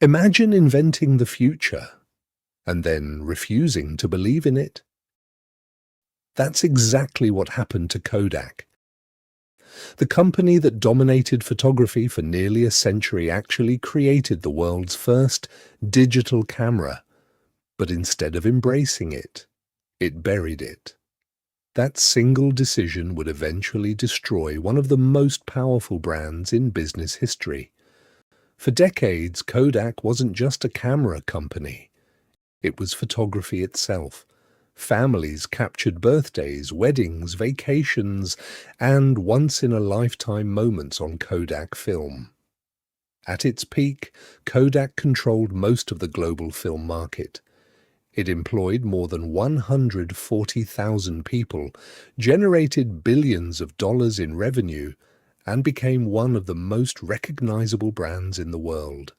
Imagine inventing the future and then refusing to believe in it. That's exactly what happened to Kodak. The company that dominated photography for nearly a century actually created the world's first digital camera, but instead of embracing it, it buried it. That single decision would eventually destroy one of the most powerful brands in business history. For decades, Kodak wasn't just a camera company. It was photography itself. Families captured birthdays, weddings, vacations, and once-in-a-lifetime moments on Kodak film. At its peak, Kodak controlled most of the global film market. It employed more than 140,000 people, generated billions of dollars in revenue, and became one of the most recognizable brands in the world.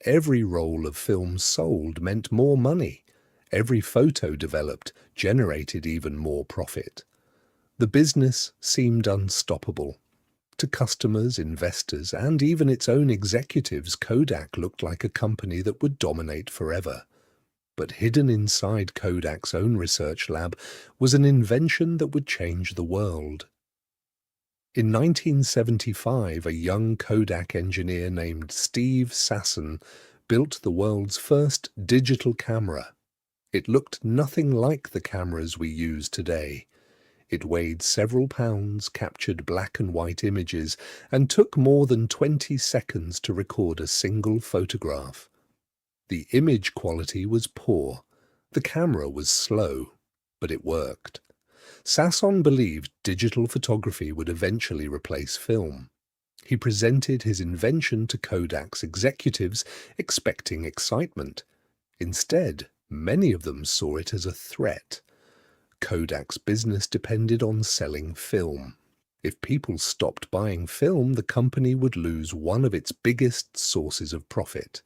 Every roll of film sold meant more money. Every photo developed generated even more profit. The business seemed unstoppable. To customers, investors, and even its own executives, Kodak looked like a company that would dominate forever. But hidden inside Kodak's own research lab was an invention that would change the world. In 1975, a young Kodak engineer named Steve Sasson built the world's first digital camera. It looked nothing like the cameras we use today. It weighed several pounds, captured black and white images, and took more than 20 seconds to record a single photograph. The image quality was poor. The camera was slow, but it worked. Sasson believed digital photography would eventually replace film. He presented his invention to Kodak's executives, expecting excitement. Instead, many of them saw it as a threat. Kodak's business depended on selling film. If people stopped buying film, the company would lose one of its biggest sources of profit.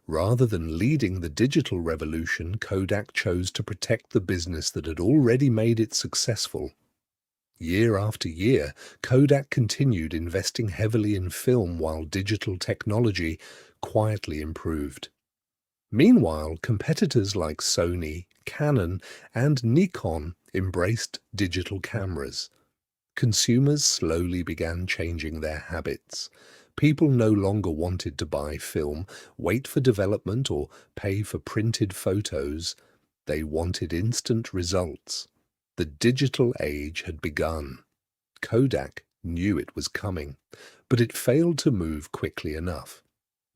Rather than leading the digital revolution, Kodak chose to protect the business that had already made it successful. Year after year, Kodak continued investing heavily in film while digital technology quietly improved. Meanwhile, competitors like Sony, Canon, and Nikon embraced digital cameras. Consumers slowly began changing their habits. People no longer wanted to buy film, wait for development, or pay for printed photos. They wanted instant results. The digital age had begun. Kodak knew it was coming, but it failed to move quickly enough.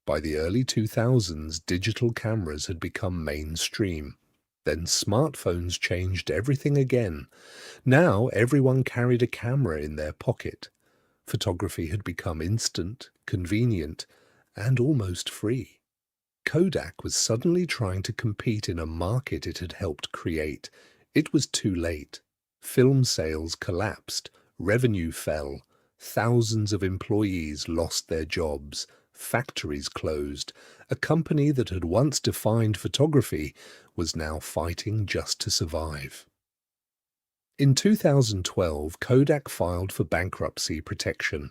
By the early 2000s, digital cameras had become mainstream. Then smartphones changed everything again. Now everyone carried a camera in their pocket. Photography had become instant, convenient, and almost free. Kodak was suddenly trying to compete in a market it had helped create. It was too late. Film sales collapsed, revenue fell, thousands of employees lost their jobs, factories closed. A company that had once defined photography was now fighting just to survive. In 2012, Kodak filed for bankruptcy protection.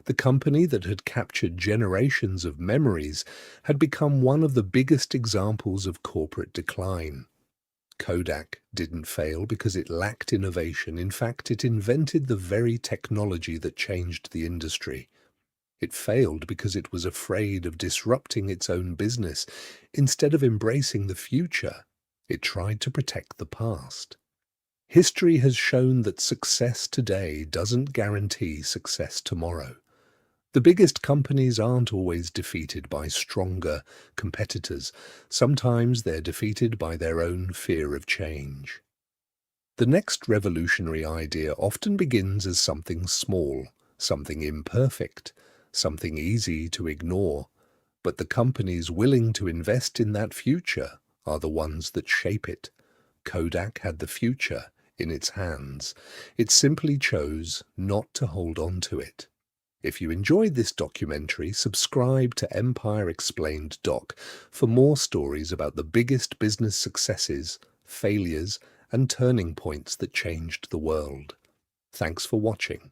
The company that had captured generations of memories had become one of the biggest examples of corporate decline. Kodak didn't fail because it lacked innovation. In fact, it invented the very technology that changed the industry. It failed because it was afraid of disrupting its own business. Instead of embracing the future, it tried to protect the past. History has shown that success today doesn't guarantee success tomorrow. The biggest companies aren't always defeated by stronger competitors. Sometimes they're defeated by their own fear of change. The next revolutionary idea often begins as something small, something imperfect, something easy to ignore. But the companies willing to invest in that future are the ones that shape it. Kodak had the future in its hands. It simply chose not to hold on to it. If you enjoyed this documentary, subscribe to Empire Explained Doc for more stories about the biggest business successes, failures, and turning points that changed the world. Thanks for watching.